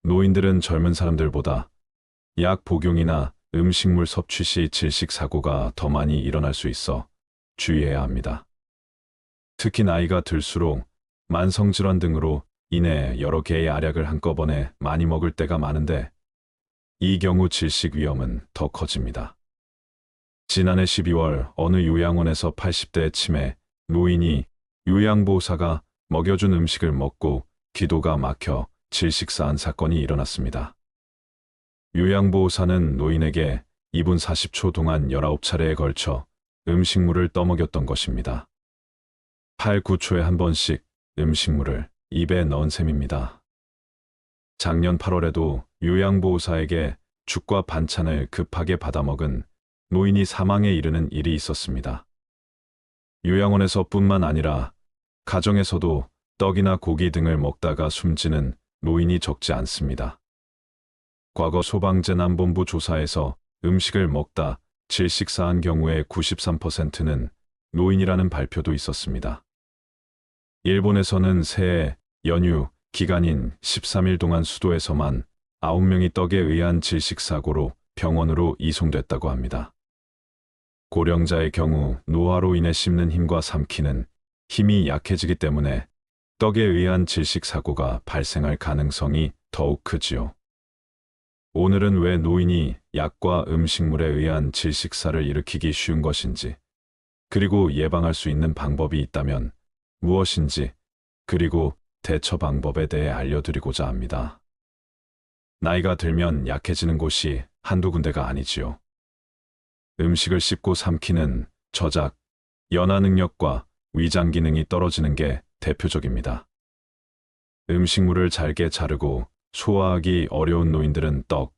노인들은 젊은 사람들보다 약 복용이나 음식물 섭취 시 질식 사고가 더 많이 일어날 수 있어 주의해야 합니다. 특히 나이가 들수록 만성질환 등으로 인해 여러 개의 알약을 한꺼번에 많이 먹을 때가 많은데 이 경우 질식 위험은 더 커집니다. 지난해 12월 어느 요양원에서 80대 치매 노인이 요양보호사가 먹여준 음식을 먹고 기도가 막혀 질식사한 사건이 일어났습니다. 요양보호사는 노인에게 2분 40초 동안 19차례에 걸쳐 음식물을 떠먹였던 것입니다. 8, 9초에 한 번씩 음식물을 입에 넣은 셈입니다. 작년 8월에도 요양보호사에게 죽과 반찬을 급하게 받아먹은 노인이 사망에 이르는 일이 있었습니다. 요양원에서뿐만 아니라 가정에서도 떡이나 고기 등을 먹다가 숨지는 노인이 적지 않습니다. 과거 소방재난본부 조사에서 음식을 먹다 질식사한 경우의 93%는 노인이라는 발표도 있었습니다. 일본에서는 새해 연휴 기간인 13일 동안 수도에서만 9명이 떡에 의한 질식사고로 병원으로 이송됐다고 합니다. 고령자의 경우 노화로 인해 씹는 힘과 삼키는 힘이 약해지기 때문에 떡에 의한 질식사고가 발생할 가능성이 더욱 크지요. 오늘은 왜 노인이 약과 음식물에 의한 질식사를 일으키기 쉬운 것인지, 그리고 예방할 수 있는 방법이 있다면 무엇인지, 그리고 대처 방법에 대해 알려드리고자 합니다. 나이가 들면 약해지는 곳이 한두 군데가 아니지요. 음식을 씹고 삼키는 저작, 연화 능력과 위장 기능이 떨어지는 게 대표적입니다. 음식물을 잘게 자르고 소화하기 어려운 노인들은 떡,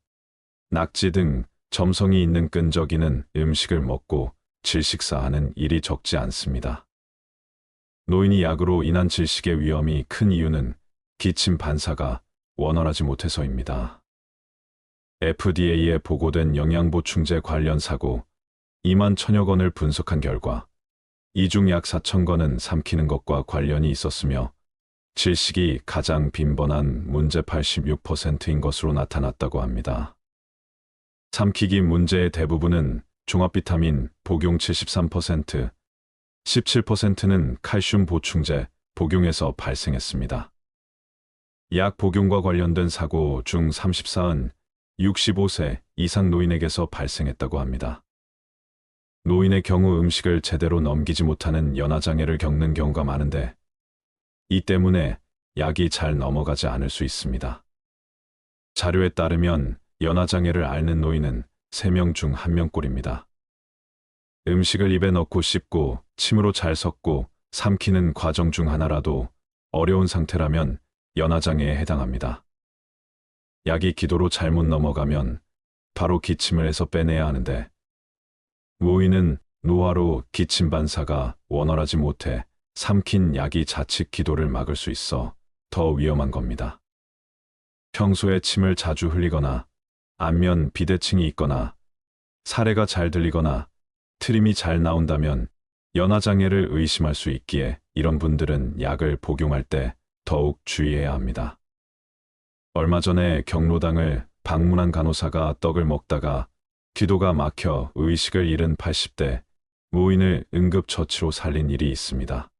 낙지 등 점성이 있는 끈적이는 음식을 먹고 질식사하는 일이 적지 않습니다. 노인이 약으로 인한 질식의 위험이 큰 이유는 기침 반사가 원활하지 못해서입니다. FDA에 보고된 영양보충제 관련 사고 2만 1천여 건을 분석한 결과 이 중 약 4천 건은 삼키는 것과 관련이 있었으며 질식이 가장 빈번한 문제 86%인 것으로 나타났다고 합니다. 삼키기 문제의 대부분은 종합비타민 복용 73%, 17%는 칼슘 보충제 복용에서 발생했습니다. 약 복용과 관련된 사고 중 34은 65세 이상 노인에게서 발생했다고 합니다. 노인의 경우 음식을 제대로 넘기지 못하는 연화장애를 겪는 경우가 많은데 이 때문에 약이 잘 넘어가지 않을 수 있습니다. 자료에 따르면 연화장애를 앓는 노인은 3명 중 1명꼴입니다. 음식을 입에 넣고 씹고 침으로 잘 섞고 삼키는 과정 중 하나라도 어려운 상태라면 연화장애에 해당합니다. 약이 기도로 잘못 넘어가면 바로 기침을 해서 빼내야 하는데 노인은 노화로 기침 반사가 원활하지 못해 삼킨 약이 자칫 기도를 막을 수 있어 더 위험한 겁니다. 평소에 침을 자주 흘리거나 안면 비대칭이 있거나 사례가 잘 들리거나 트림이 잘 나온다면 연화장애를 의심할 수 있기에 이런 분들은 약을 복용할 때 더욱 주의해야 합니다. 얼마 전에 경로당을 방문한 간호사가 떡을 먹다가 기도가 막혀 의식을 잃은 80대 노인을 응급처치로 살린 일이 있습니다.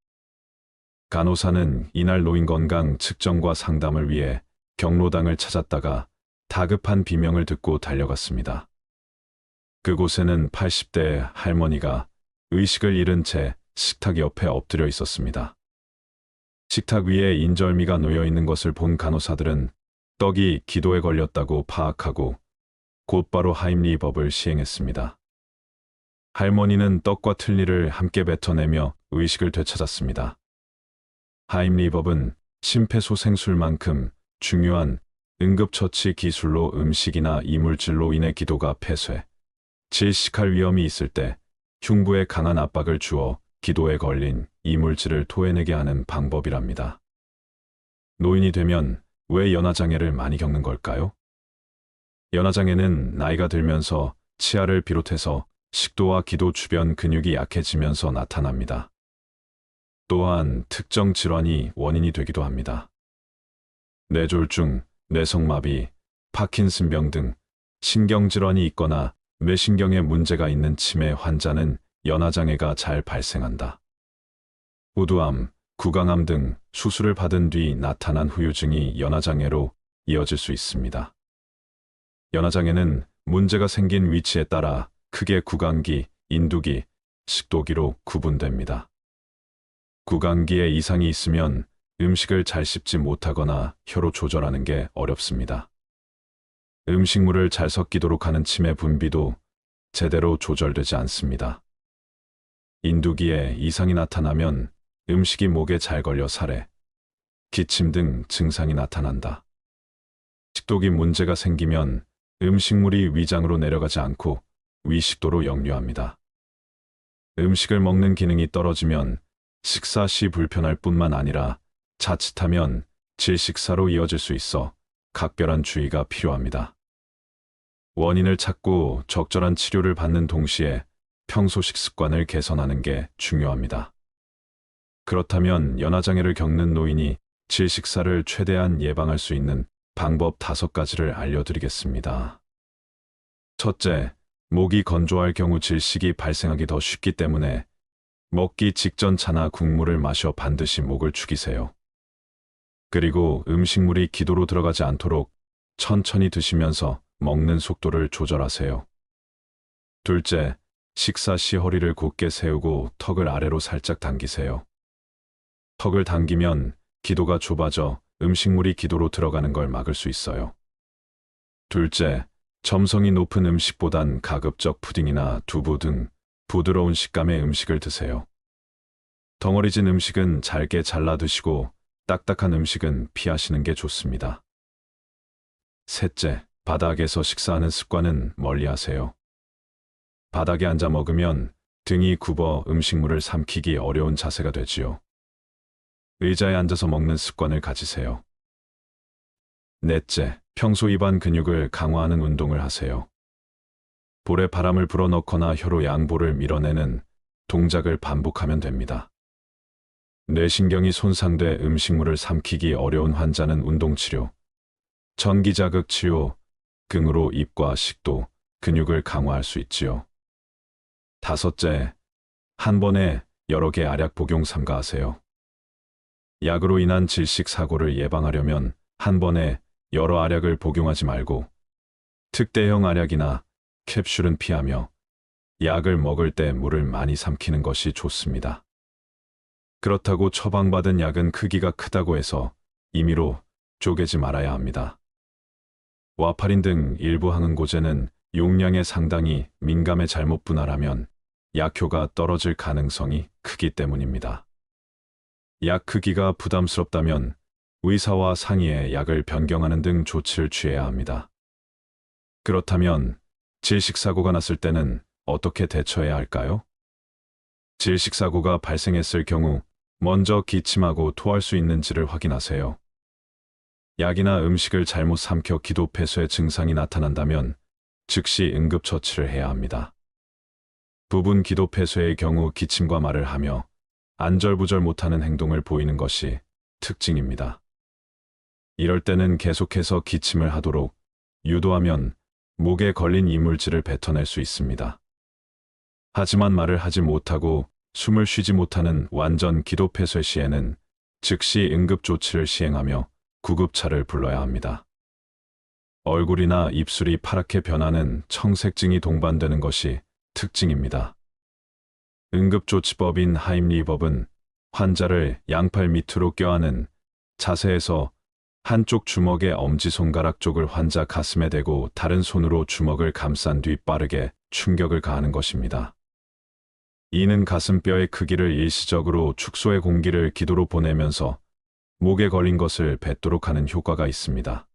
간호사는 이날 노인 건강 측정과 상담을 위해 경로당을 찾았다가 다급한 비명을 듣고 달려갔습니다. 그곳에는 80대 할머니가 의식을 잃은 채 식탁 옆에 엎드려 있었습니다. 식탁 위에 인절미가 놓여 있는 것을 본 간호사들은 떡이 기도에 걸렸다고 파악하고 곧바로 하임리법을 시행했습니다. 할머니는 떡과 틀니를 함께 뱉어내며 의식을 되찾았습니다. 하임리법은 심폐소생술만큼 중요한 응급처치 기술로 음식이나 이물질로 인해 기도가 폐쇄, 질식할 위험이 있을 때 흉부에 강한 압박을 주어 기도에 걸린 이물질을 토해내게 하는 방법이랍니다. 노인이 되면 왜 연화장애를 많이 겪는 걸까요? 연화장애는 나이가 들면서 치아를 비롯해서 식도와 기도 주변 근육이 약해지면서 나타납니다. 또한 특정 질환이 원인이 되기도 합니다. 뇌졸중, 뇌성마비, 파킨슨병 등 신경질환이 있거나 뇌신경에 문제가 있는 치매 환자는 연화장애가 잘 발생한다. 우두암, 구강암 등 수술을 받은 뒤 나타난 후유증이 연화장애로 이어질 수 있습니다. 연화장애는 문제가 생긴 위치에 따라 크게 구강기, 인두기, 식도기로 구분됩니다. 구강기에 이상이 있으면 음식을 잘 씹지 못하거나 혀로 조절하는 게 어렵습니다. 음식물을 잘 섞이도록 하는 침의 분비도 제대로 조절되지 않습니다. 인두기에 이상이 나타나면 음식이 목에 잘 걸려 살해, 기침 등 증상이 나타난다. 식도기 문제가 생기면 음식물이 위장으로 내려가지 않고 위식도로 역류합니다. 음식을 먹는 기능이 떨어지면 식사 시 불편할 뿐만 아니라 자칫하면 질식사로 이어질 수 있어 각별한 주의가 필요합니다. 원인을 찾고 적절한 치료를 받는 동시에 평소 식습관을 개선하는 게 중요합니다. 그렇다면 연화장애를 겪는 노인이 질식사를 최대한 예방할 수 있는 방법 5가지를 알려드리겠습니다. 첫째, 목이 건조할 경우 질식이 발생하기 더 쉽기 때문에 먹기 직전 차나 국물을 마셔 반드시 목을 축이세요. 그리고 음식물이 기도로 들어가지 않도록 천천히 드시면서 먹는 속도를 조절하세요. 둘째, 식사 시 허리를 곧게 세우고 턱을 아래로 살짝 당기세요. 턱을 당기면 기도가 좁아져 음식물이 기도로 들어가는 걸 막을 수 있어요. 둘째, 점성이 높은 음식보단 가급적 푸딩이나 두부 등 부드러운 식감의 음식을 드세요. 덩어리진 음식은 잘게 잘라 드시고 딱딱한 음식은 피하시는 게 좋습니다. 셋째, 바닥에서 식사하는 습관은 멀리하세요. 바닥에 앉아 먹으면 등이 굽어 음식물을 삼키기 어려운 자세가 되지요. 의자에 앉아서 먹는 습관을 가지세요. 넷째, 평소 입안 근육을 강화하는 운동을 하세요. 볼에 바람을 불어넣거나 혀로 양볼을 밀어내는 동작을 반복하면 됩니다. 뇌신경이 손상돼 음식물을 삼키기 어려운 환자는 운동치료, 전기자극 치료 등으로 입과 식도, 근육을 강화할 수 있지요. 다섯째, 한 번에 여러 개 알약 복용 삼가하세요. 약으로 인한 질식 사고를 예방하려면 한 번에 여러 알약을 복용하지 말고 특대형 알약이나 캡슐은 피하며 약을 먹을 때 물을 많이 삼키는 것이 좋습니다. 그렇다고 처방받은 약은 크기가 크다고 해서 임의로 쪼개지 말아야 합니다. 와파린 등 일부 항응고제는 용량에 상당히 민감해 잘못 분할하면 약효가 떨어질 가능성이 크기 때문입니다. 약 크기가 부담스럽다면 의사와 상의해 약을 변경하는 등 조치를 취해야 합니다. 그렇다면 질식사고가 났을 때는 어떻게 대처해야 할까요? 질식사고가 발생했을 경우 먼저 기침하고 토할 수 있는지를 확인하세요. 약이나 음식을 잘못 삼켜 기도폐쇄 증상이 나타난다면 즉시 응급처치를 해야 합니다. 부분 기도폐쇄의 경우 기침과 말을 하며 안절부절 못하는 행동을 보이는 것이 특징입니다. 이럴 때는 계속해서 기침을 하도록 유도하면 목에 걸린 이물질을 뱉어낼 수 있습니다. 하지만 말을 하지 못하고 숨을 쉬지 못하는 완전 기도폐쇄 시에는 즉시 응급조치를 시행하며 구급차를 불러야 합니다. 얼굴이나 입술이 파랗게 변하는 청색증이 동반되는 것이 특징입니다. 응급조치법인 하임리법은 환자를 양팔 밑으로 껴안은 자세에서 한쪽 주먹의 엄지손가락 쪽을 환자 가슴에 대고 다른 손으로 주먹을 감싼 뒤 빠르게 충격을 가하는 것입니다. 이는 가슴뼈의 크기를 일시적으로 축소해 공기를 기도로 보내면서 목에 걸린 것을 뱉도록 하는 효과가 있습니다.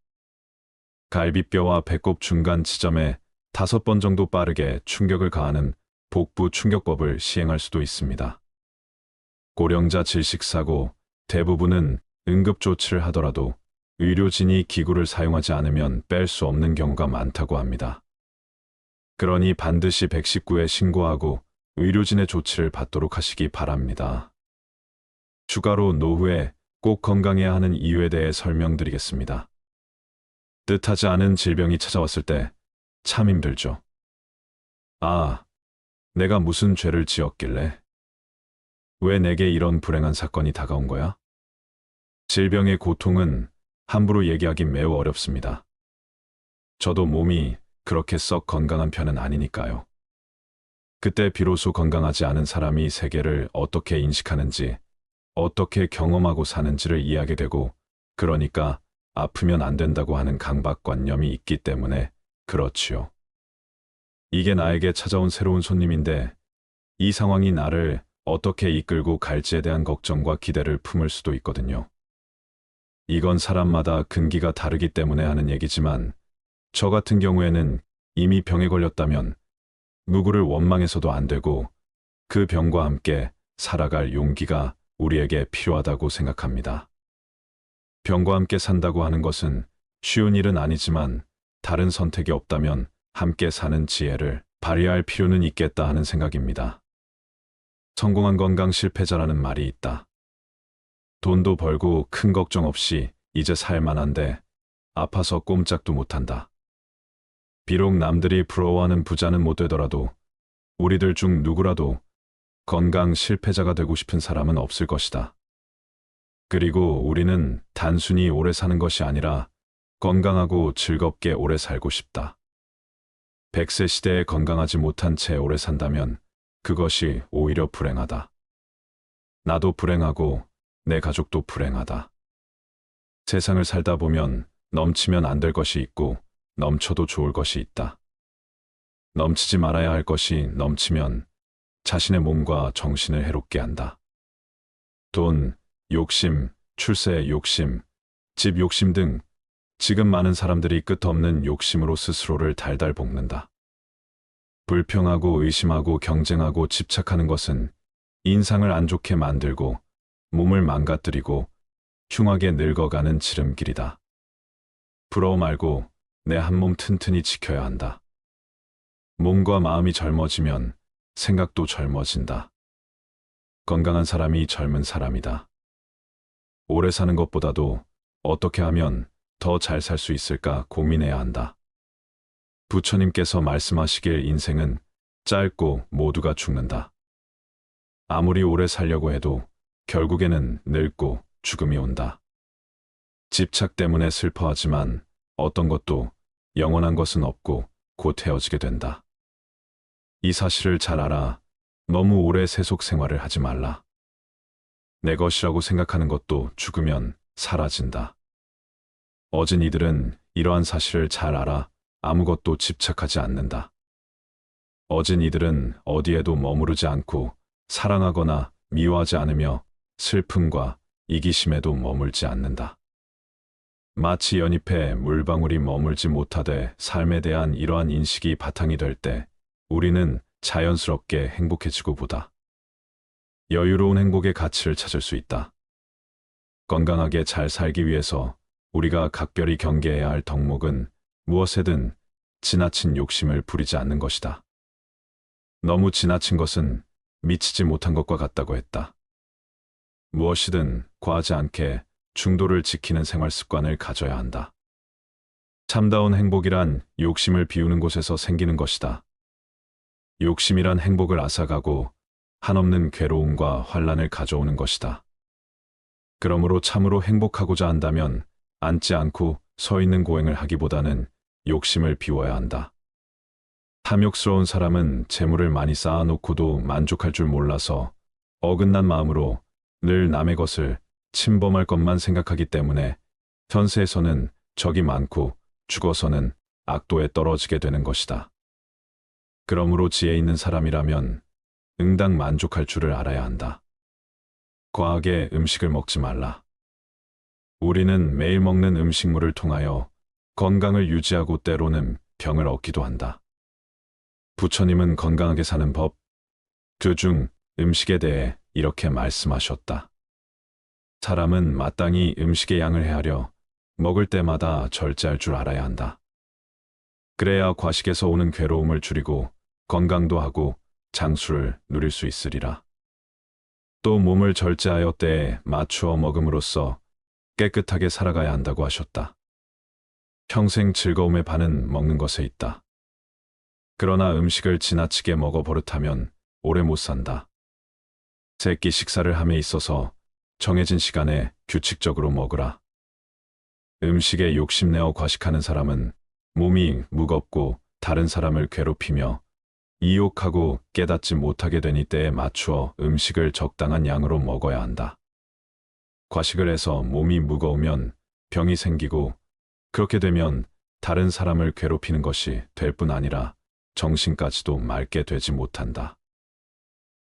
갈비뼈와 배꼽 중간 지점에 5번 정도 빠르게 충격을 가하는 복부 충격법을 시행할 수도 있습니다. 고령자 질식사고 대부분은 응급조치를 하더라도 의료진이 기구를 사용하지 않으면 뺄 수 없는 경우가 많다고 합니다. 그러니 반드시 119에 신고하고 의료진의 조치를 받도록 하시기 바랍니다. 추가로 노후에 꼭 건강해야 하는 이유에 대해 설명드리겠습니다. 뜻하지 않은 질병이 찾아왔을 때 참 힘들죠. 아, 내가 무슨 죄를 지었길래? 왜 내게 이런 불행한 사건이 다가온 거야? 질병의 고통은 함부로 얘기하긴 매우 어렵습니다. 저도 몸이 그렇게 썩 건강한 편은 아니니까요. 그때 비로소 건강하지 않은 사람이 세계를 어떻게 인식하는지, 어떻게 경험하고 사는지를 이해하게 되고, 그러니까 아프면 안 된다고 하는 강박관념이 있기 때문에 그렇지요. 이게 나에게 찾아온 새로운 손님인데, 이 상황이 나를 어떻게 이끌고 갈지에 대한 걱정과 기대를 품을 수도 있거든요. 이건 사람마다 근기가 다르기 때문에 하는 얘기지만, 저 같은 경우에는 이미 병에 걸렸다면 누구를 원망해서도 안 되고 그 병과 함께 살아갈 용기가 우리에게 필요하다고 생각합니다. 병과 함께 산다고 하는 것은 쉬운 일은 아니지만 다른 선택이 없다면 함께 사는 지혜를 발휘할 필요는 있겠다 하는 생각입니다. 성공한 건강 실패자라는 말이 있다. 돈도 벌고 큰 걱정 없이 이제 살만한데 아파서 꼼짝도 못한다. 비록 남들이 부러워하는 부자는 못 되더라도 우리들 중 누구라도 건강 실패자가 되고 싶은 사람은 없을 것이다. 그리고 우리는 단순히 오래 사는 것이 아니라 건강하고 즐겁게 오래 살고 싶다. 100세 시대에 건강하지 못한 채 오래 산다면 그것이 오히려 불행하다. 나도 불행하고 내 가족도 불행하다. 세상을 살다 보면 넘치면 안 될 것이 있고 넘쳐도 좋을 것이 있다. 넘치지 말아야 할 것이 넘치면 자신의 몸과 정신을 해롭게 한다. 돈, 욕심, 출세 욕심, 집 욕심 등 지금 많은 사람들이 끝없는 욕심으로 스스로를 달달 볶는다. 불평하고 의심하고 경쟁하고 집착하는 것은 인상을 안 좋게 만들고 몸을 망가뜨리고 흉하게 늙어가는 지름길이다. 부러워 말고 내 한 몸 튼튼히 지켜야 한다. 몸과 마음이 젊어지면 생각도 젊어진다. 건강한 사람이 젊은 사람이다. 오래 사는 것보다도 어떻게 하면 더 잘 살 수 있을까 고민해야 한다. 부처님께서 말씀하시길 인생은 짧고 모두가 죽는다. 아무리 오래 살려고 해도 결국에는 늙고 죽음이 온다. 집착 때문에 슬퍼하지만 어떤 것도 영원한 것은 없고 곧 헤어지게 된다. 이 사실을 잘 알아 너무 오래 세속 생활을 하지 말라. 내 것이라고 생각하는 것도 죽으면 사라진다. 어진 이들은 이러한 사실을 잘 알아 아무것도 집착하지 않는다. 어진 이들은 어디에도 머무르지 않고 사랑하거나 미워하지 않으며 슬픔과 이기심에도 머물지 않는다. 마치 연잎에 물방울이 머물지 못하되 삶에 대한 이러한 인식이 바탕이 될 때 우리는 자연스럽게 행복해지고 보다. 여유로운 행복의 가치를 찾을 수 있다. 건강하게 잘 살기 위해서 우리가 각별히 경계해야 할 덕목은 무엇에든 지나친 욕심을 부리지 않는 것이다. 너무 지나친 것은 미치지 못한 것과 같다고 했다. 무엇이든 과하지 않게 중도를 지키는 생활 습관을 가져야 한다. 참다운 행복이란 욕심을 비우는 곳에서 생기는 것이다. 욕심이란 행복을 앗아가고 한없는 괴로움과 환란을 가져오는 것이다. 그러므로 참으로 행복하고자 한다면 앉지 않고 서 있는 고행을 하기보다는 욕심을 비워야 한다. 탐욕스러운 사람은 재물을 많이 쌓아놓고도 만족할 줄 몰라서 어긋난 마음으로 늘 남의 것을 침범할 것만 생각하기 때문에 현세에서는 적이 많고 죽어서는 악도에 떨어지게 되는 것이다. 그러므로 지혜 있는 사람이라면 응당 만족할 줄을 알아야 한다. 과하게 음식을 먹지 말라. 우리는 매일 먹는 음식물을 통하여 건강을 유지하고 때로는 병을 얻기도 한다. 부처님은 건강하게 사는 법, 중 음식에 대해 이렇게 말씀하셨다. 사람은 마땅히 음식의 양을 헤아려 먹을 때마다 절제할 줄 알아야 한다. 그래야 과식에서 오는 괴로움을 줄이고 건강도 하고 장수를 누릴 수 있으리라. 또 몸을 절제하여 때에 맞추어 먹음으로써 깨끗하게 살아가야 한다고 하셨다. 평생 즐거움의 반은 먹는 것에 있다. 그러나 음식을 지나치게 먹어 버릇하면 오래 못 산다. 세끼 식사를 함에 있어서 정해진 시간에 규칙적으로 먹으라. 음식에 욕심내어 과식하는 사람은 몸이 무겁고 다른 사람을 괴롭히며 이욕하고 깨닫지 못하게 되니 때에 맞추어 음식을 적당한 양으로 먹어야 한다. 과식을 해서 몸이 무거우면 병이 생기고 그렇게 되면 다른 사람을 괴롭히는 것이 될 뿐 아니라 정신까지도 맑게 되지 못한다.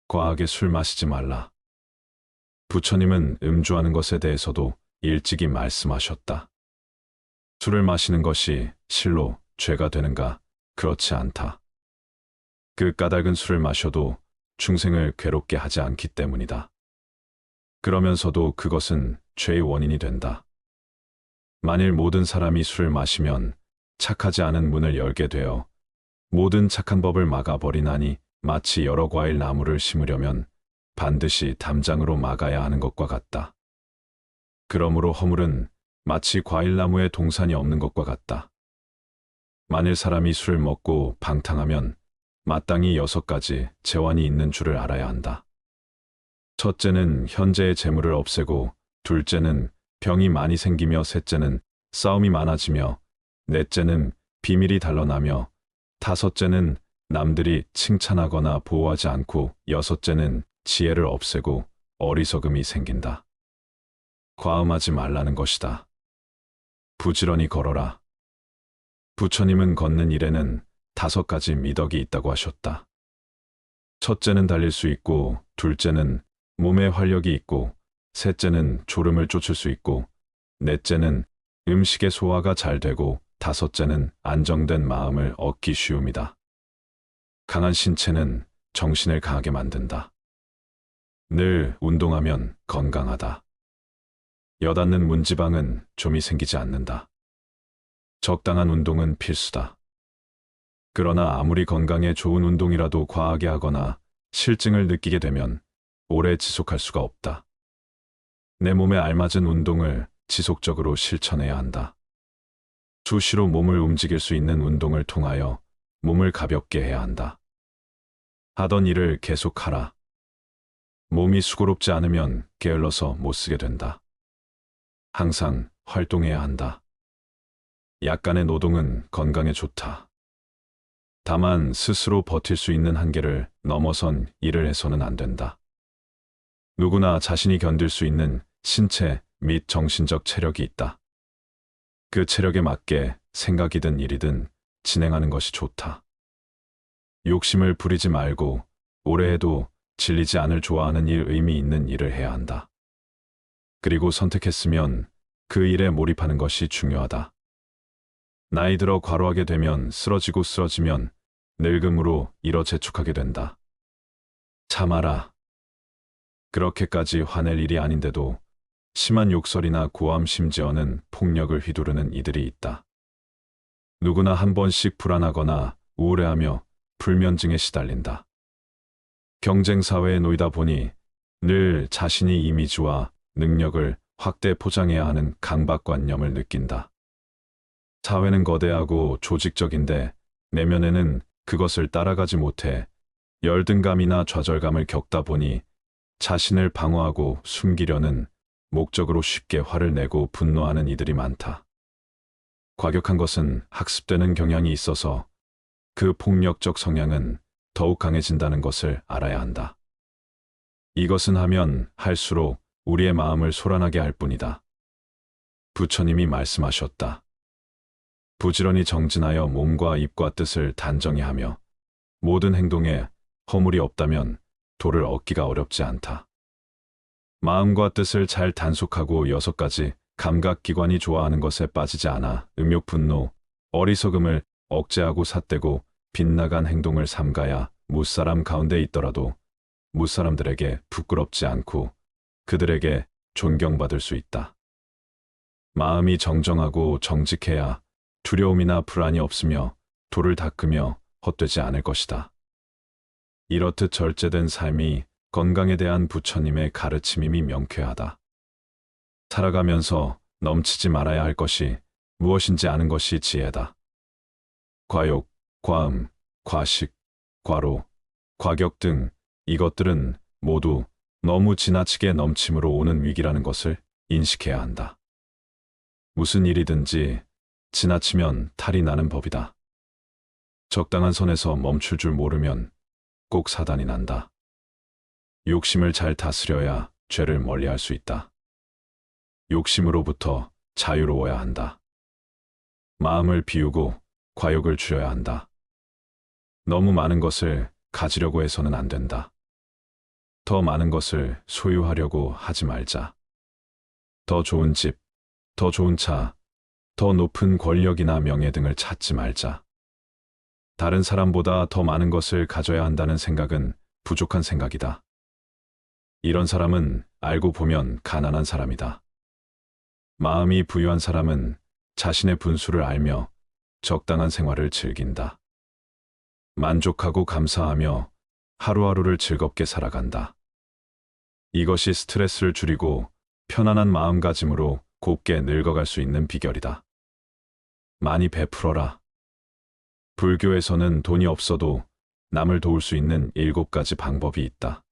과하게 술 마시지 말라. 부처님은 음주하는 것에 대해서도 일찍이 말씀하셨다. 술을 마시는 것이 실로 죄가 되는가? 그렇지 않다. 그 까닭은 술을 마셔도 중생을 괴롭게 하지 않기 때문이다. 그러면서도 그것은 죄의 원인이 된다. 만일 모든 사람이 술을 마시면 착하지 않은 문을 열게 되어 모든 착한 법을 막아버리나니 마치 여러 과일 나무를 심으려면 반드시 담장으로 막아야 하는 것과 같다. 그러므로 허물은 마치 과일나무에 동산이 없는 것과 같다. 만일 사람이 술을 먹고 방탕하면 마땅히 6가지 재환이 있는 줄을 알아야 한다. 첫째는 현재의 재물을 없애고, 둘째는 병이 많이 생기며, 셋째는 싸움이 많아지며, 넷째는 비밀이 단련하며, 다섯째는 남들이 칭찬하거나 보호하지 않고, 여섯째는 지혜를 없애고 어리석음이 생긴다. 과음하지 말라는 것이다. 부지런히 걸어라. 부처님은 걷는 일에는 5가지 미덕이 있다고 하셨다. 첫째는 달릴 수 있고, 둘째는 몸에 활력이 있고, 셋째는 졸음을 쫓을 수 있고, 넷째는 음식의 소화가 잘 되고, 다섯째는 안정된 마음을 얻기 쉬움이다. 강한 신체는 정신을 강하게 만든다. 늘 운동하면 건강하다. 여닫는 문지방은 좀이 생기지 않는다. 적당한 운동은 필수다. 그러나 아무리 건강에 좋은 운동이라도 과하게 하거나 실증을 느끼게 되면 오래 지속할 수가 없다. 내 몸에 알맞은 운동을 지속적으로 실천해야 한다. 수시로 몸을 움직일 수 있는 운동을 통하여 몸을 가볍게 해야 한다. 하던 일을 계속하라. 몸이 수고롭지 않으면 게을러서 못 쓰게 된다. 항상 활동해야 한다. 약간의 노동은 건강에 좋다. 다만 스스로 버틸 수 있는 한계를 넘어선 일을 해서는 안 된다. 누구나 자신이 견딜 수 있는 신체 및 정신적 체력이 있다. 그 체력에 맞게 생각이든 일이든 진행하는 것이 좋다. 욕심을 부리지 말고 오래 해도 질리지 않을 좋아하는 일, 의미 있는 일을 해야 한다. 그리고 선택했으면 그 일에 몰입하는 것이 중요하다. 나이 들어 과로하게 되면 쓰러지면 늙음으로 일어 재촉하게 된다. 참아라. 그렇게까지 화낼 일이 아닌데도 심한 욕설이나 고함, 심지어는 폭력을 휘두르는 이들이 있다. 누구나 한 번씩 불안하거나 우울해하며 불면증에 시달린다. 경쟁사회에 놓이다 보니 늘 자신이 이미지와 능력을 확대 포장해야 하는 강박관념을 느낀다. 사회는 거대하고 조직적인데 내면에는 그것을 따라가지 못해 열등감이나 좌절감을 겪다 보니 자신을 방어하고 숨기려는 목적으로 쉽게 화를 내고 분노하는 이들이 많다. 과격한 것은 학습되는 경향이 있어서 그 폭력적 성향은 더욱 강해진다는 것을 알아야 한다. 이것은 하면 할수록 우리의 마음을 소란하게 할 뿐이다. 부처님이 말씀하셨다. 부지런히 정진하여 몸과 입과 뜻을 단정히 하며 모든 행동에 허물이 없다면 도를 얻기가 어렵지 않다. 마음과 뜻을 잘 단속하고 6가지 감각기관이 좋아하는 것에 빠지지 않아 음욕, 분노, 어리석음을 억제하고 삿대고 빗나간 행동을 삼가야 무사람 가운데 있더라도 무사람들에게 부끄럽지 않고 그들에게 존경받을 수 있다. 마음이 정정하고 정직해야 두려움이나 불안이 없으며 도를 닦으며 헛되지 않을 것이다. 이렇듯 절제된 삶이 건강에 대한 부처님의 가르침임이 명쾌하다. 살아가면서 넘치지 말아야 할 것이 무엇인지 아는 것이 지혜다. 과욕, 과음, 과식, 과로, 과격 등 이것들은 모두 너무 지나치게 넘침으로 오는 위기라는 것을 인식해야 한다. 무슨 일이든지 지나치면 탈이 나는 법이다. 적당한 선에서 멈출 줄 모르면 꼭 사단이 난다. 욕심을 잘 다스려야 죄를 멀리할 수 있다. 욕심으로부터 자유로워야 한다. 마음을 비우고 과욕을 줄여야 한다. 너무 많은 것을 가지려고 해서는 안 된다. 더 많은 것을 소유하려고 하지 말자. 더 좋은 집, 더 좋은 차, 더 높은 권력이나 명예 등을 찾지 말자. 다른 사람보다 더 많은 것을 가져야 한다는 생각은 부족한 생각이다. 이런 사람은 알고 보면 가난한 사람이다. 마음이 부유한 사람은 자신의 분수를 알며 적당한 생활을 즐긴다. 만족하고 감사하며 하루하루를 즐겁게 살아간다. 이것이 스트레스를 줄이고 편안한 마음가짐으로 곱게 늙어갈 수 있는 비결이다. 많이 베풀어라. 불교에서는 돈이 없어도 남을 도울 수 있는 7가지 방법이 있다.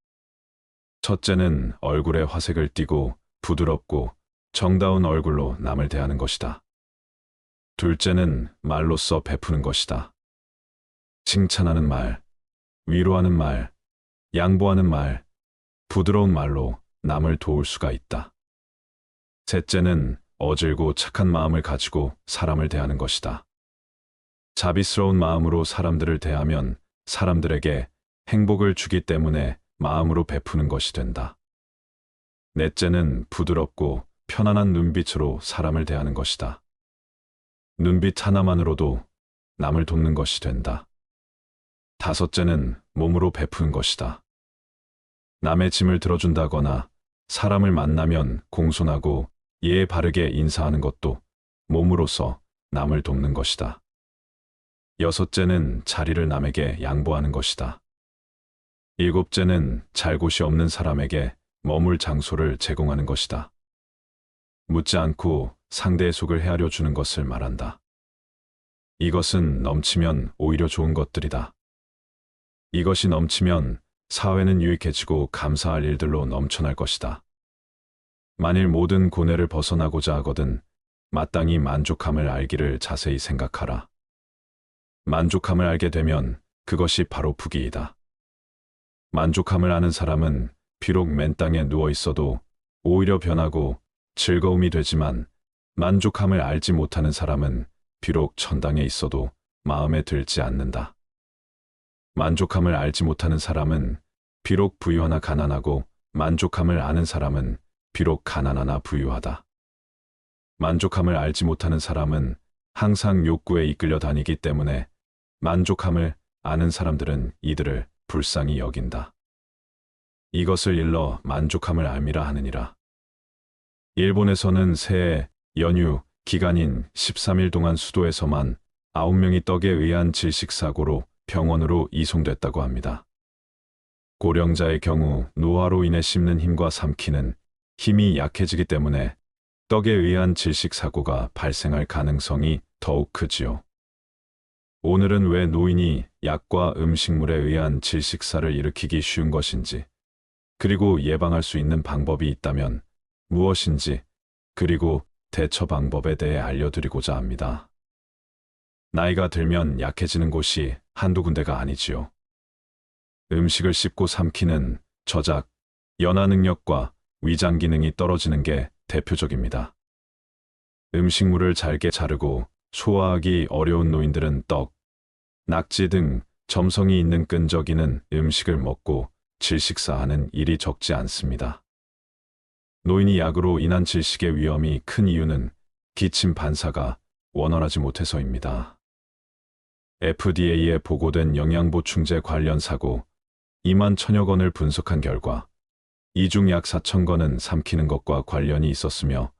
첫째는 얼굴에 화색을 띠고 부드럽고 정다운 얼굴로 남을 대하는 것이다. 둘째는 말로써 베푸는 것이다. 칭찬하는 말, 위로하는 말, 양보하는 말, 부드러운 말로 남을 도울 수가 있다. 셋째는 어질고 착한 마음을 가지고 사람을 대하는 것이다. 자비스러운 마음으로 사람들을 대하면 사람들에게 행복을 주기 때문에 마음으로 베푸는 것이 된다. 넷째는 부드럽고 편안한 눈빛으로 사람을 대하는 것이다. 눈빛 하나만으로도 남을 돕는 것이 된다. 다섯째는 몸으로 베푸는 것이다. 남의 짐을 들어준다거나 사람을 만나면 공손하고 예의 바르게 인사하는 것도 몸으로서 남을 돕는 것이다. 여섯째는 자리를 남에게 양보하는 것이다. 일곱째는 잘 곳이 없는 사람에게 머물 장소를 제공하는 것이다. 묻지 않고 상대의 속을 헤아려 주는 것을 말한다. 이것은 넘치면 오히려 좋은 것들이다. 이것이 넘치면 사회는 유익해지고 감사할 일들로 넘쳐날 것이다. 만일 모든 고뇌를 벗어나고자 하거든 마땅히 만족함을 알기를 자세히 생각하라. 만족함을 알게 되면 그것이 바로 부귀이다. 만족함을 아는 사람은 비록 맨 땅에 누워 있어도 오히려 변하고 즐거움이 되지만 만족함을 알지 못하는 사람은 비록 천당에 있어도 마음에 들지 않는다. 만족함을 알지 못하는 사람은 비록 부유하나 가난하고 만족함을 아는 사람은 비록 가난하나 부유하다. 만족함을 알지 못하는 사람은 항상 욕구에 이끌려 다니기 때문에 만족함을 아는 사람들은 이들을 불쌍히 여긴다. 이것을 일러 만족함을 알미라 하느니라. 일본에서는 새해 연휴 기간인 13일 동안 수도에서만 9명이 떡에 의한 질식사고로 병원으로 이송됐다고 합니다. 고령자의 경우 노화로 인해 씹는 힘과 삼키는 힘이 약해지기 때문에 떡에 의한 질식사고가 발생할 가능성이 더욱 크지요. 오늘은 왜 노인이 약과 음식물에 의한 질식사를 일으키기 쉬운 것인지, 그리고 예방할 수 있는 방법이 있다면 무엇인지, 그리고 대처 방법에 대해 알려드리고자 합니다. 나이가 들면 약해지는 곳이 한두 군데가 아니지요. 음식을 씹고 삼키는 저작, 연화 능력과 위장 기능이 떨어지는 게 대표적입니다. 음식물을 잘게 자르고 소화하기 어려운 노인들은 떡, 낙지 등 점성이 있는 끈적이는 음식을 먹고 질식사하는 일이 적지 않습니다. 노인이 약으로 인한 질식의 위험이 큰 이유는 기침 반사가 원활하지 못해서입니다. FDA에 보고된 영양보충제 관련 사고 2만 1천여 건을 분석한 결과 이 중 약 4천 건은 삼키는 것과 관련이 있었으며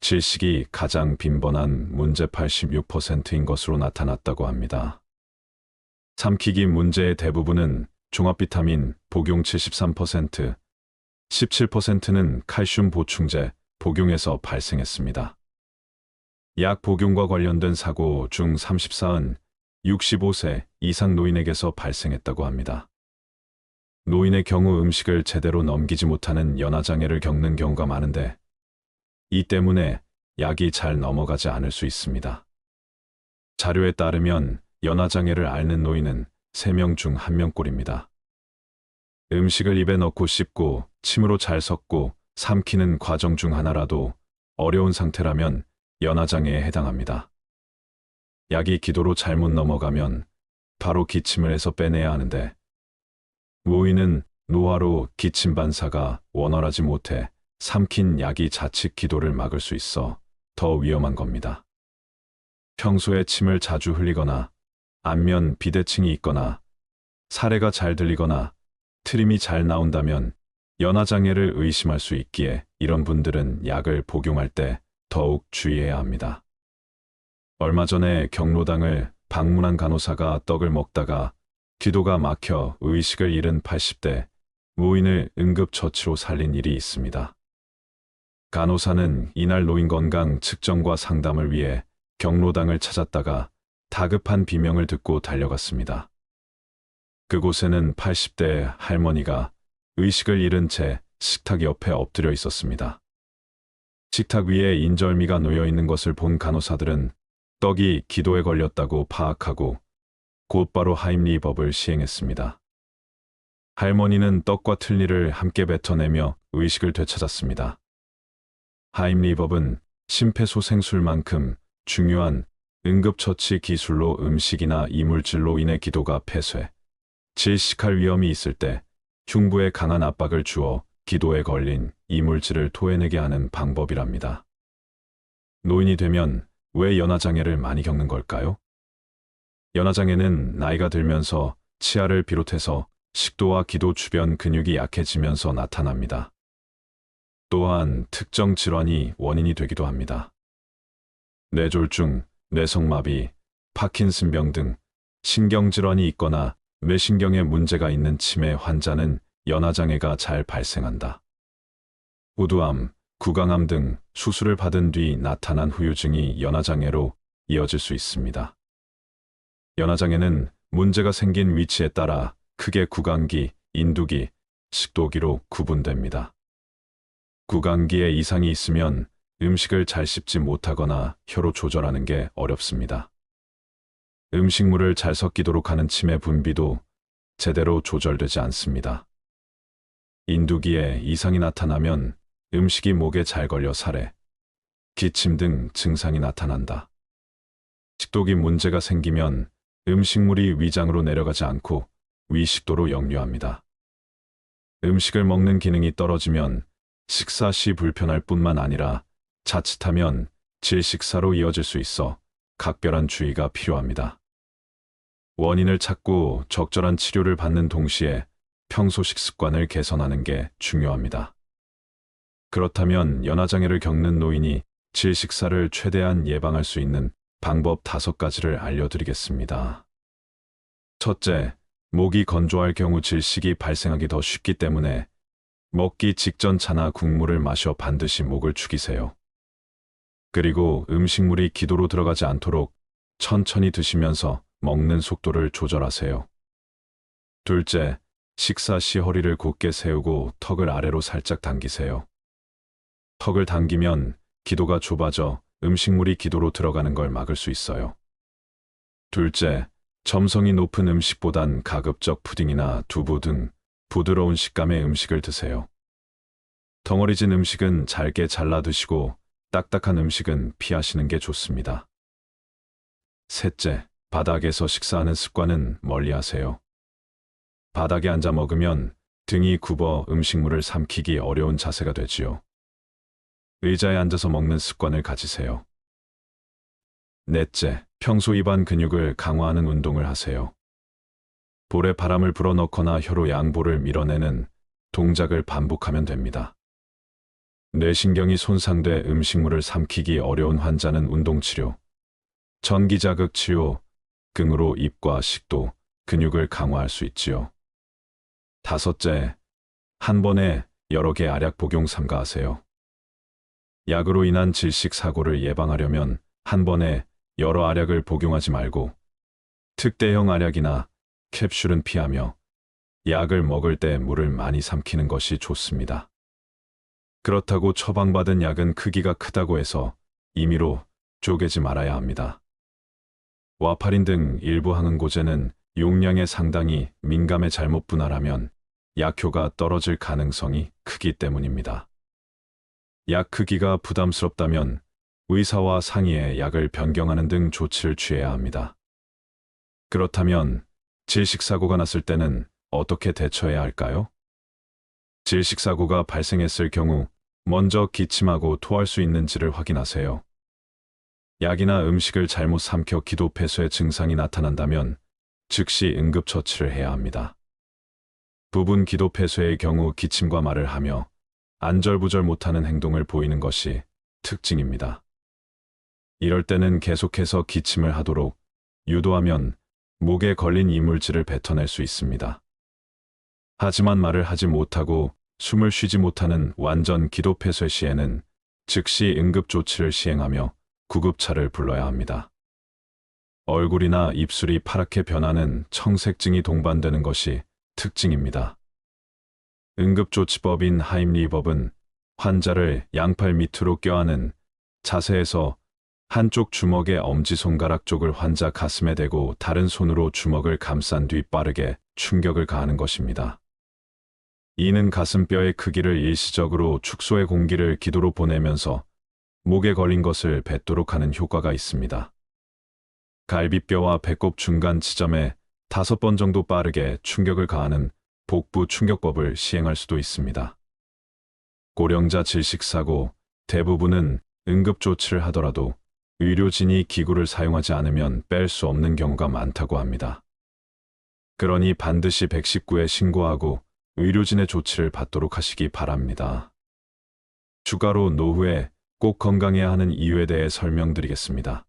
질식이 가장 빈번한 문제 86%인 것으로 나타났다고 합니다. 삼키기 문제의 대부분은 종합비타민 복용 73%, 17%는 칼슘 보충제 복용에서 발생했습니다. 약 복용과 관련된 사고 중 34은 65세 이상 노인에게서 발생했다고 합니다. 노인의 경우 음식을 제대로 넘기지 못하는 연화장애를 겪는 경우가 많은데 이 때문에 약이 잘 넘어가지 않을 수 있습니다. 자료에 따르면 연화장애를 앓는 노인은 3명 중 1명꼴입니다. 음식을 입에 넣고 씹고 침으로 잘 섞고 삼키는 과정 중 하나라도 어려운 상태라면 연화장애에 해당합니다. 약이 기도로 잘못 넘어가면 바로 기침을 해서 빼내야 하는데 노인은 노화로 기침 반사가 원활하지 못해 삼킨 약이 자칫 기도를 막을 수 있어 더 위험한 겁니다. 평소에 침을 자주 흘리거나 안면 비대칭이 있거나 사례가 잘 들리거나 트림이 잘 나온다면 연화장애를 의심할 수 있기에 이런 분들은 약을 복용할 때 더욱 주의해야 합니다. 얼마 전에 경로당을 방문한 간호사가 떡을 먹다가 기도가 막혀 의식을 잃은 80대 노인을 응급처치로 살린 일이 있습니다. 간호사는 이날 노인 건강 측정과 상담을 위해 경로당을 찾았다가 다급한 비명을 듣고 달려갔습니다. 그곳에는 80대 할머니가 의식을 잃은 채 식탁 옆에 엎드려 있었습니다. 식탁 위에 인절미가 놓여 있는 것을 본 간호사들은 떡이 기도에 걸렸다고 파악하고 곧바로 하임리법을 시행했습니다. 할머니는 떡과 틀니를 함께 뱉어내며 의식을 되찾았습니다. 하임리법은 심폐소생술만큼 중요한 응급처치 기술로 음식이나 이물질로 인해 기도가 폐쇄, 질식할 위험이 있을 때 흉부에 강한 압박을 주어 기도에 걸린 이물질을 토해내게 하는 방법이랍니다. 노인이 되면 왜 연화장애를 많이 겪는 걸까요? 연화장애는 나이가 들면서 치아를 비롯해서 식도와 기도 주변 근육이 약해지면서 나타납니다. 또한 특정 질환이 원인이 되기도 합니다. 뇌졸중, 뇌성마비, 파킨슨병 등 신경질환이 있거나 뇌신경에 문제가 있는 치매 환자는 연화장애가 잘 발생한다. 호두암, 구강암 등 수술을 받은 뒤 나타난 후유증이 연화장애로 이어질 수 있습니다. 연화장애는 문제가 생긴 위치에 따라 크게 구강기, 인두기, 식도기로 구분됩니다. 구강기에 이상이 있으면 음식을 잘 씹지 못하거나 혀로 조절하는 게 어렵습니다. 음식물을 잘 섞이도록 하는 침의 분비도 제대로 조절되지 않습니다. 인두기에 이상이 나타나면 음식이 목에 잘 걸려 살해, 기침 등 증상이 나타난다. 식도기 문제가 생기면 음식물이 위장으로 내려가지 않고 위식도로 역류합니다. 음식을 먹는 기능이 떨어지면 식사 시 불편할 뿐만 아니라 자칫하면 질식사로 이어질 수 있어 각별한 주의가 필요합니다. 원인을 찾고 적절한 치료를 받는 동시에 평소 식습관을 개선하는 게 중요합니다. 그렇다면 연화장애를 겪는 노인이 질식사를 최대한 예방할 수 있는 방법 5가지를 알려드리겠습니다. 첫째, 목이 건조할 경우 질식이 발생하기 더 쉽기 때문에 먹기 직전 차나 국물을 마셔 반드시 목을 축이세요. 그리고 음식물이 기도로 들어가지 않도록 천천히 드시면서 먹는 속도를 조절하세요. 둘째, 식사 시 허리를 곧게 세우고 턱을 아래로 살짝 당기세요. 턱을 당기면 기도가 좁아져 음식물이 기도로 들어가는 걸 막을 수 있어요. 둘째, 점성이 높은 음식보단 가급적 푸딩이나 두부 등 부드러운 식감의 음식을 드세요. 덩어리진 음식은 잘게 잘라 드시고 딱딱한 음식은 피하시는 게 좋습니다. 셋째, 바닥에서 식사하는 습관은 멀리하세요. 바닥에 앉아 먹으면 등이 굽어 음식물을 삼키기 어려운 자세가 되지요. 의자에 앉아서 먹는 습관을 가지세요. 넷째, 평소 입안 근육을 강화하는 운동을 하세요. 볼에 바람을 불어넣거나 혀로 양볼을 밀어내는 동작을 반복하면 됩니다. 뇌신경이 손상돼 음식물을 삼키기 어려운 환자는 운동치료, 전기자극 치료 등으로 입과 식도, 근육을 강화할 수 있지요. 다섯째, 한 번에 여러 개 알약 복용 삼가하세요. 약으로 인한 질식 사고를 예방하려면 한 번에 여러 알약을 복용하지 말고 특대형 알약이나 캡슐은 피하며 약을 먹을 때 물을 많이 삼키는 것이 좋습니다. 그렇다고 처방받은 약은 크기가 크다고 해서 임의로 쪼개지 말아야 합니다. 와파린 등 일부 항응고제는 용량에 상당히 민감해 잘못 분할하면 약효가 떨어질 가능성이 크기 때문입니다. 약 크기가 부담스럽다면 의사와 상의해 약을 변경하는 등 조치를 취해야 합니다. 그렇다면 질식사고가 났을 때는 어떻게 대처해야 할까요? 질식사고가 발생했을 경우 먼저 기침하고 토할 수 있는지를 확인하세요. 약이나 음식을 잘못 삼켜 기도폐쇄 증상이 나타난다면 즉시 응급처치를 해야 합니다. 부분 기도폐쇄의 경우 기침과 말을 하며 안절부절 못하는 행동을 보이는 것이 특징입니다. 이럴 때는 계속해서 기침을 하도록 유도하면 목에 걸린 이물질을 뱉어낼 수 있습니다. 하지만 말을 하지 못하고 숨을 쉬지 못하는 완전 기도폐쇄 시에는 즉시 응급조치를 시행하며 구급차를 불러야 합니다. 얼굴이나 입술이 파랗게 변하는 청색증이 동반되는 것이 특징입니다. 응급조치법인 하임리법은 환자를 양팔 밑으로 껴안은 자세에서 한쪽 주먹의 엄지손가락 쪽을 환자 가슴에 대고 다른 손으로 주먹을 감싼 뒤 빠르게 충격을 가하는 것입니다. 이는 가슴뼈의 크기를 일시적으로 축소해 공기를 기도로 보내면서 목에 걸린 것을 뱉도록 하는 효과가 있습니다. 갈비뼈와 배꼽 중간 지점에 5번 정도 빠르게 충격을 가하는 복부 충격법을 시행할 수도 있습니다. 고령자 질식사고 대부분은 응급조치를 하더라도 의료진이 기구를 사용하지 않으면 뺄 수 없는 경우가 많다고 합니다. 그러니 반드시 119에 신고하고 의료진의 조치를 받도록 하시기 바랍니다. 추가로 노후에 꼭 건강해야 하는 이유에 대해 설명드리겠습니다.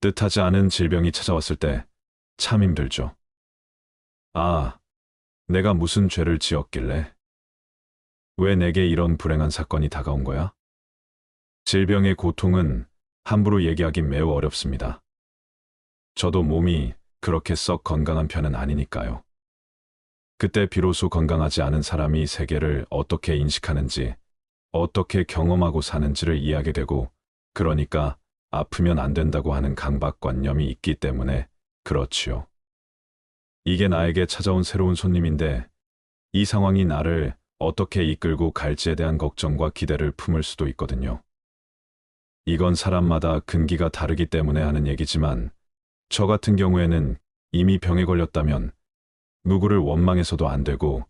뜻하지 않은 질병이 찾아왔을 때 참 힘들죠. 아, 내가 무슨 죄를 지었길래? 왜 내게 이런 불행한 사건이 다가온 거야? 질병의 고통은 함부로 얘기하기 매우 어렵습니다. 저도 몸이 그렇게 썩 건강한 편은 아니니까요. 그때 비로소 건강하지 않은 사람이 세계를 어떻게 인식하는지, 어떻게 경험하고 사는지를 이해하게 되고, 그러니까 아프면 안 된다고 하는 강박관념이 있기 때문에 그렇지요. 이게 나에게 찾아온 새로운 손님인데 이 상황이 나를 어떻게 이끌고 갈지에 대한 걱정과 기대를 품을 수도 있거든요. 이건 사람마다 근기가 다르기 때문에 하는 얘기지만 저 같은 경우에는 이미 병에 걸렸다면 누구를 원망해서도 안 되고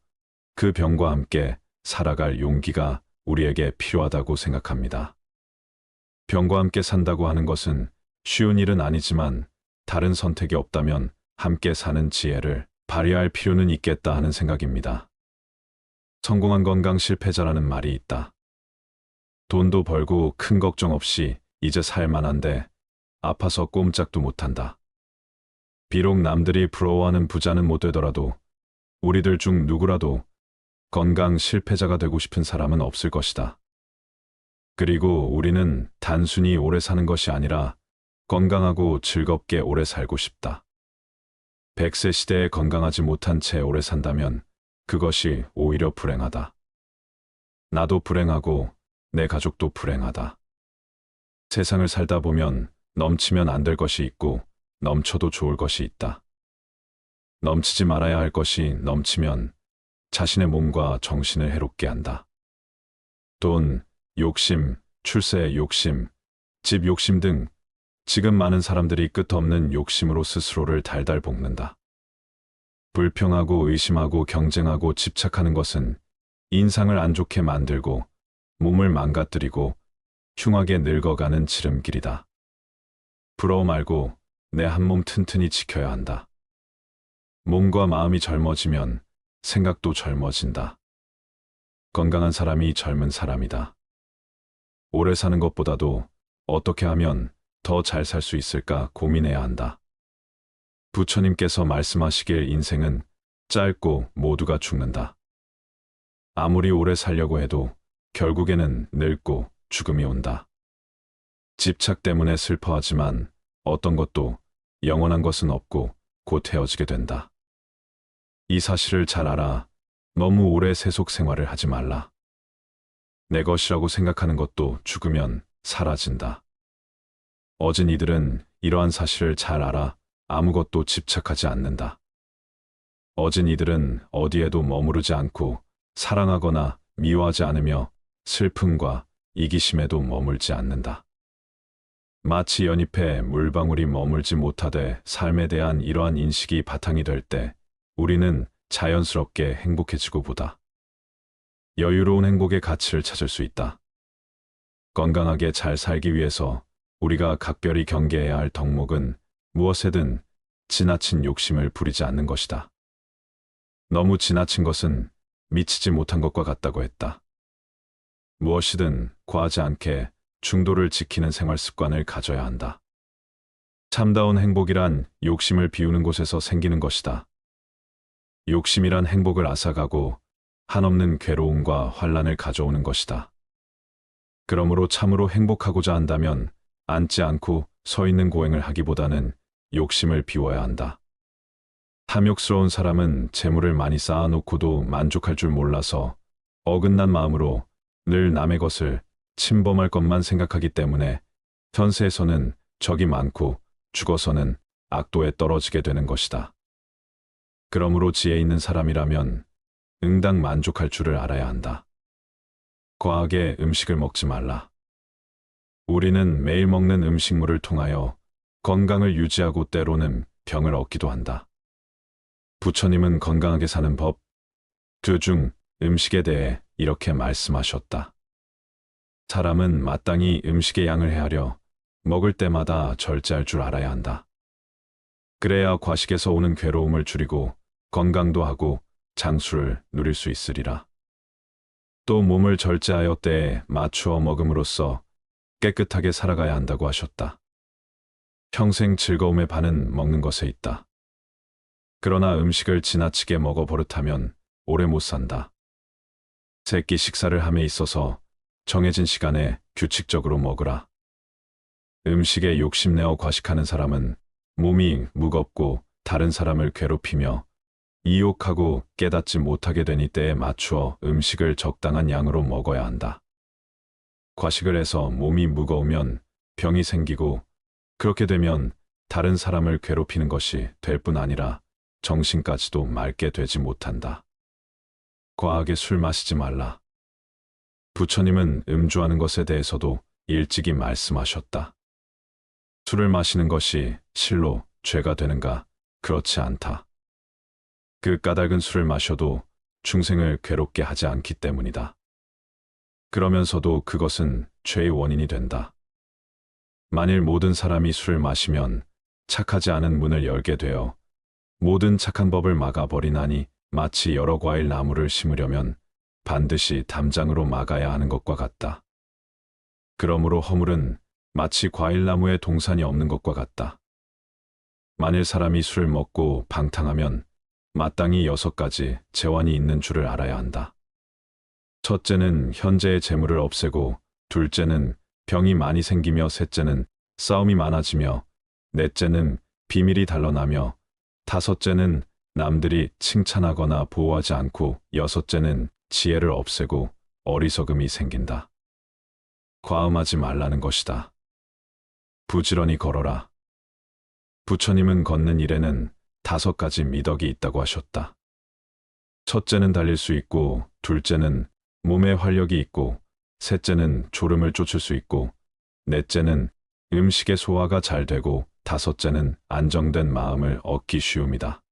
그 병과 함께 살아갈 용기가 우리에게 필요하다고 생각합니다. 병과 함께 산다고 하는 것은 쉬운 일은 아니지만 다른 선택이 없다면 함께 사는 지혜를 발휘할 필요는 있겠다 하는 생각입니다. 성공한 건강 실패자라는 말이 있다. 돈도 벌고 큰 걱정 없이 이제 살만한데 아파서 꼼짝도 못한다. 비록 남들이 부러워하는 부자는 못 되더라도 우리들 중 누구라도 건강 실패자가 되고 싶은 사람은 없을 것이다. 그리고 우리는 단순히 오래 사는 것이 아니라 건강하고 즐겁게 오래 살고 싶다. 100세 시대에 건강하지 못한 채 오래 산다면 그것이 오히려 불행하다. 나도 불행하고 내 가족도 불행하다. 세상을 살다 보면 넘치면 안 될 것이 있고 넘쳐도 좋을 것이 있다. 넘치지 말아야 할 것이 넘치면 자신의 몸과 정신을 해롭게 한다. 돈, 욕심, 출세 욕심, 집 욕심 등 지금 많은 사람들이 끝없는 욕심으로 스스로를 달달 볶는다. 불평하고 의심하고 경쟁하고 집착하는 것은 인상을 안 좋게 만들고 몸을 망가뜨리고 흉하게 늙어가는 지름길이다. 부러워 말고 내 한 몸 튼튼히 지켜야 한다. 몸과 마음이 젊어지면 생각도 젊어진다. 건강한 사람이 젊은 사람이다. 오래 사는 것보다도 어떻게 하면 더 잘 살 수 있을까 고민해야 한다. 부처님께서 말씀하시길 인생은 짧고 모두가 죽는다. 아무리 오래 살려고 해도 결국에는 늙고 죽음이 온다. 집착 때문에 슬퍼하지만 어떤 것도 영원한 것은 없고 곧 헤어지게 된다. 이 사실을 잘 알아. 너무 오래 세속 생활을 하지 말라. 내 것이라고 생각하는 것도 죽으면 사라진다. 어진 이들은 이러한 사실을 잘 알아 아무것도 집착하지 않는다. 어진 이들은 어디에도 머무르지 않고 사랑하거나 미워하지 않으며 슬픔과 이기심에도 머물지 않는다. 마치 연잎에 물방울이 머물지 못하되 삶에 대한 이러한 인식이 바탕이 될 때 우리는 자연스럽게 행복해지고 보다. 여유로운 행복의 가치를 찾을 수 있다. 건강하게 잘 살기 위해서 우리가 각별히 경계해야 할 덕목은 무엇에든 지나친 욕심을 부리지 않는 것이다. 너무 지나친 것은 미치지 못한 것과 같다고 했다. 무엇이든 과하지 않게 중도를 지키는 생활 습관을 가져야 한다. 참다운 행복이란 욕심을 비우는 곳에서 생기는 것이다. 욕심이란 행복을 앗아가고 한없는 괴로움과 환란을 가져오는 것이다. 그러므로 참으로 행복하고자 한다면 앉지 않고 서 있는 고행을 하기보다는 욕심을 비워야 한다. 탐욕스러운 사람은 재물을 많이 쌓아놓고도 만족할 줄 몰라서 어긋난 마음으로 늘 남의 것을 침범할 것만 생각하기 때문에 현세에서는 적이 많고 죽어서는 악도에 떨어지게 되는 것이다. 그러므로 지혜 있는 사람이라면 응당 만족할 줄을 알아야 한다. 과하게 음식을 먹지 말라. 우리는 매일 먹는 음식물을 통하여 건강을 유지하고 때로는 병을 얻기도 한다. 부처님은 건강하게 사는 법, 중 음식에 대해 이렇게 말씀하셨다. 사람은 마땅히 음식의 양을 헤아려 먹을 때마다 절제할 줄 알아야 한다. 그래야 과식에서 오는 괴로움을 줄이고 건강도 하고 장수를 누릴 수 있으리라. 또 몸을 절제하여 때에 맞추어 먹음으로써 깨끗하게 살아가야 한다고 하셨다. 평생 즐거움의 반은 먹는 것에 있다. 그러나 음식을 지나치게 먹어 버릇하면 오래 못 산다. 새끼 식사를 함에 있어서 정해진 시간에 규칙적으로 먹으라. 음식에 욕심내어 과식하는 사람은 몸이 무겁고 다른 사람을 괴롭히며 이욕하고 깨닫지 못하게 되니 때에 맞추어 음식을 적당한 양으로 먹어야 한다. 과식을 해서 몸이 무거우면 병이 생기고 그렇게 되면 다른 사람을 괴롭히는 것이 될 뿐 아니라 정신까지도 맑게 되지 못한다. 과하게 술 마시지 말라. 부처님은 음주하는 것에 대해서도 일찍이 말씀하셨다. 술을 마시는 것이 실로 죄가 되는가? 그렇지 않다. 그 까닭은 술을 마셔도 중생을 괴롭게 하지 않기 때문이다. 그러면서도 그것은 죄의 원인이 된다. 만일 모든 사람이 술을 마시면 착하지 않은 문을 열게 되어 모든 착한 법을 막아버리나니 마치 여러 과일 나무를 심으려면 반드시 담장으로 막아야 하는 것과 같다. 그러므로 허물은 마치 과일나무에 동산이 없는 것과 같다. 만일 사람이 술을 먹고 방탕하면 마땅히 6가지 재환이 있는 줄을 알아야 한다. 첫째는 현재의 재물을 없애고, 둘째는 병이 많이 생기며, 셋째는 싸움이 많아지며, 넷째는 비밀이 단련하며, 다섯째는 남들이 칭찬하거나 보호하지 않고, 여섯째는 지혜를 없애고 어리석음이 생긴다. 과음하지 말라는 것이다. 부지런히 걸어라. 부처님은 걷는 일에는 5가지 미덕이 있다고 하셨다. 첫째는 달릴 수 있고, 둘째는 몸에 활력이 있고, 셋째는 졸음을 쫓을 수 있고, 넷째는 음식의 소화가 잘 되고, 다섯째는 안정된 마음을 얻기 쉬움이다.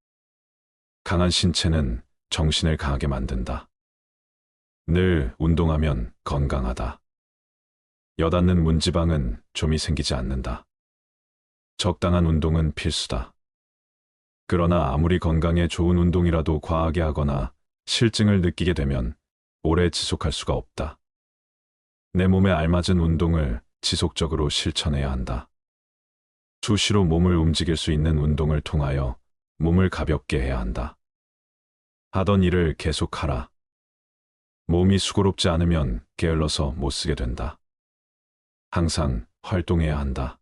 강한 신체는 정신을 강하게 만든다. 늘 운동하면 건강하다. 여닫는 문지방은 좀이 생기지 않는다. 적당한 운동은 필수다. 그러나 아무리 건강에 좋은 운동이라도 과하게 하거나 실증을 느끼게 되면 오래 지속할 수가 없다. 내 몸에 알맞은 운동을 지속적으로 실천해야 한다. 수시로 몸을 움직일 수 있는 운동을 통하여 몸을 가볍게 해야 한다. 하던 일을 계속하라. 몸이 수고롭지 않으면 게을러서 못 쓰게 된다. 항상 활동해야 한다.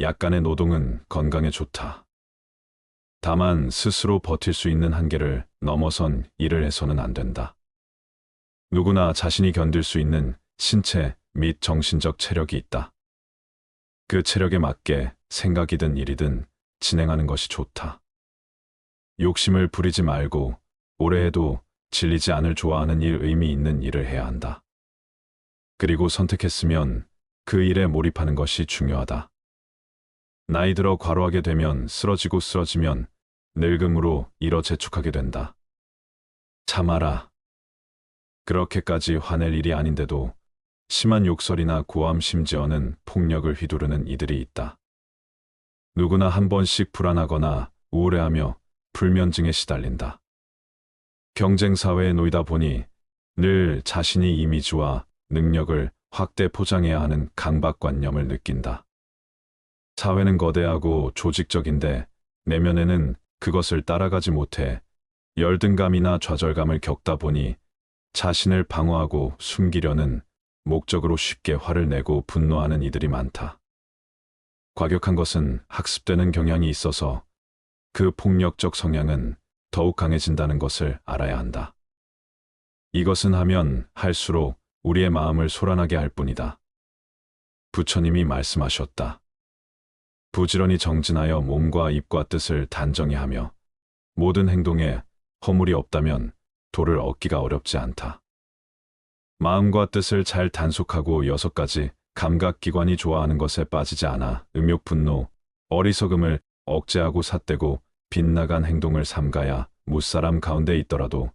약간의 노동은 건강에 좋다. 다만 스스로 버틸 수 있는 한계를 넘어선 일을 해서는 안 된다. 누구나 자신이 견딜 수 있는 신체 및 정신적 체력이 있다. 그 체력에 맞게 생각이든 일이든 진행하는 것이 좋다. 욕심을 부리지 말고 오래 해도 질리지 않을 좋아하는 일, 의미 있는 일을 해야 한다. 그리고 선택했으면 그 일에 몰입하는 것이 중요하다. 나이 들어 과로하게 되면 쓰러지고 쓰러지면 늙음으로 일어 재촉하게 된다. 참아라. 그렇게까지 화낼 일이 아닌데도 심한 욕설이나 고함 심지어는 폭력을 휘두르는 이들이 있다. 누구나 한 번씩 불안하거나 우울해하며 불면증에 시달린다. 경쟁사회에 놓이다 보니 늘 자신이 이미지와 능력을 확대 포장해야 하는 강박관념을 느낀다. 사회는 거대하고 조직적인데 내면에는 그것을 따라가지 못해 열등감이나 좌절감을 겪다 보니 자신을 방어하고 숨기려는 목적으로 쉽게 화를 내고 분노하는 이들이 많다. 과격한 것은 학습되는 경향이 있어서 그 폭력적 성향은 더욱 강해진다는 것을 알아야 한다. 이것은 하면 할수록 우리의 마음을 소란하게 할 뿐이다. 부처님이 말씀하셨다. 부지런히 정진하여 몸과 입과 뜻을 단정히 하며 모든 행동에 허물이 없다면 도를 얻기가 어렵지 않다. 마음과 뜻을 잘 단속하고 6가지 감각기관이 좋아하는 것에 빠지지 않아 음욕, 분노, 어리석음을 억제하고 삿대고 빗나간 행동을 삼가야 무사람 가운데 있더라도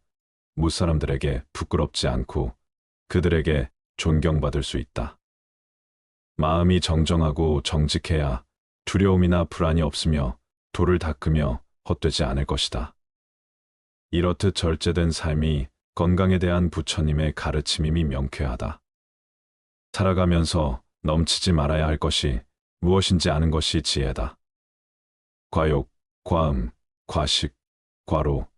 무사람들에게 부끄럽지 않고 그들에게 존경받을 수 있다. 마음이 정정하고 정직해야 두려움이나 불안이 없으며 도를 닦으며 헛되지 않을 것이다. 이렇듯 절제된 삶이 건강에 대한 부처님의 가르침임이 명쾌하다. 살아가면서 넘치지 말아야 할 것이 무엇인지 아는 것이 지혜다. 과욕, 과음, 과식, 과로,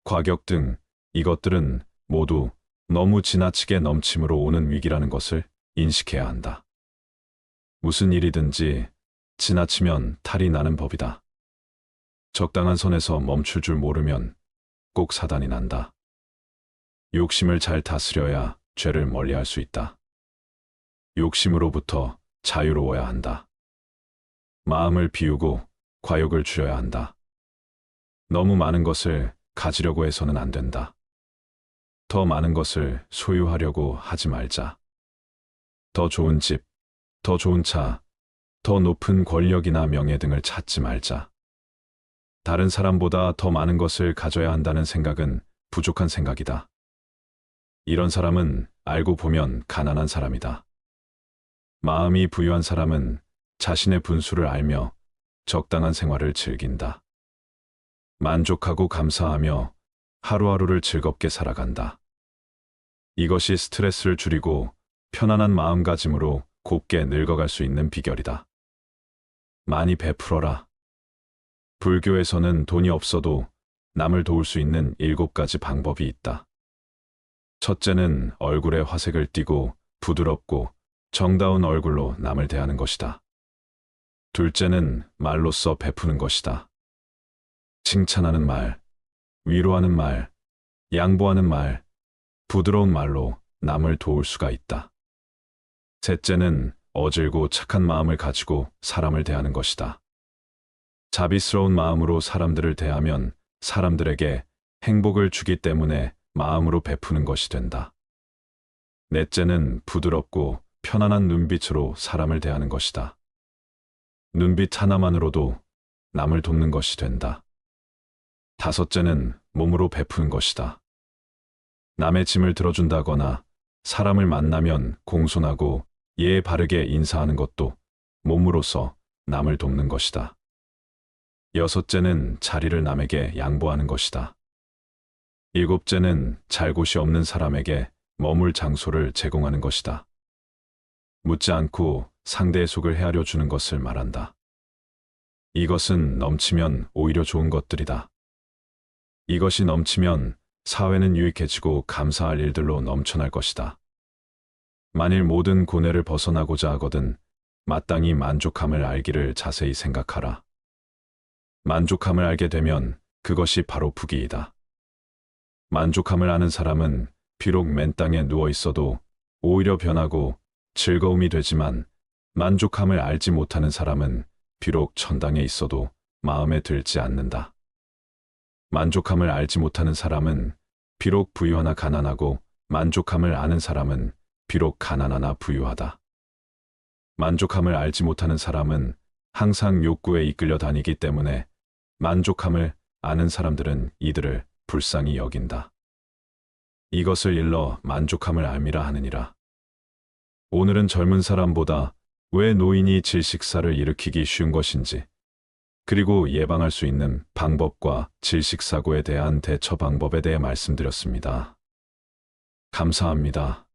과격 등 이것들은 모두 너무 지나치게 넘침으로 오는 위기라는 것을 인식해야 한다. 무슨 일이든지 지나치면 탈이 나는 법이다. 적당한 선에서 멈출 줄 모르면 꼭 사단이 난다. 욕심을 잘 다스려야 죄를 멀리할 수 있다. 욕심으로부터 자유로워야 한다. 마음을 비우고 과욕을 줄여야 한다. 너무 많은 것을 가지려고 해서는 안 된다. 더 많은 것을 소유하려고 하지 말자. 더 좋은 집, 더 좋은 차, 더 높은 권력이나 명예 등을 찾지 말자. 다른 사람보다 더 많은 것을 가져야 한다는 생각은 부족한 생각이다. 이런 사람은 알고 보면 가난한 사람이다. 마음이 부유한 사람은 자신의 분수를 알며 적당한 생활을 즐긴다. 만족하고 감사하며 하루하루를 즐겁게 살아간다. 이것이 스트레스를 줄이고 편안한 마음가짐으로 곱게 늙어갈 수 있는 비결이다. 많이 베풀어라. 불교에서는 돈이 없어도 남을 도울 수 있는 7가지 방법이 있다. 첫째는 얼굴에 화색을 띠고 부드럽고 정다운 얼굴로 남을 대하는 것이다. 둘째는 말로써 베푸는 것이다. 칭찬하는 말, 위로하는 말, 양보하는 말, 부드러운 말로 남을 도울 수가 있다. 셋째는 어질고 착한 마음을 가지고 사람을 대하는 것이다. 자비스러운 마음으로 사람들을 대하면 사람들에게 행복을 주기 때문에 마음으로 베푸는 것이 된다. 넷째는 부드럽고 편안한 눈빛으로 사람을 대하는 것이다. 눈빛 하나만으로도 남을 돕는 것이 된다. 다섯째는 몸으로 베푸는 것이다. 남의 짐을 들어준다거나 사람을 만나면 공손하고 예의 바르게 인사하는 것도 몸으로써 남을 돕는 것이다. 여섯째는 자리를 남에게 양보하는 것이다. 일곱째는 잘 곳이 없는 사람에게 머물 장소를 제공하는 것이다. 묻지 않고 상대의 속을 헤아려 주는 것을 말한다. 이것은 넘치면 오히려 좋은 것들이다. 이것이 넘치면 사회는 유익해지고 감사할 일들로 넘쳐날 것이다. 만일 모든 고뇌를 벗어나고자 하거든 마땅히 만족함을 알기를 자세히 생각하라. 만족함을 알게 되면 그것이 바로 부귀이다. 만족함을 아는 사람은 비록 맨 땅에 누워 있어도 오히려 변하고 즐거움이 되지만, 만족함을 알지 못하는 사람은 비록 천당에 있어도 마음에 들지 않는다. 만족함을 알지 못하는 사람은 비록 부유하나 가난하고, 만족함을 아는 사람은 비록 가난하나 부유하다. 만족함을 알지 못하는 사람은 항상 욕구에 이끌려 다니기 때문에, 만족함을 아는 사람들은 이들을 불쌍히 여긴다. 이것을 일러 만족함을 알미라 하느니라. 오늘은 젊은 사람보다 왜 노인이 질식사를 일으키기 쉬운 것인지, 그리고 예방할 수 있는 방법과 질식사고에 대한 대처 방법에 대해 말씀드렸습니다. 감사합니다.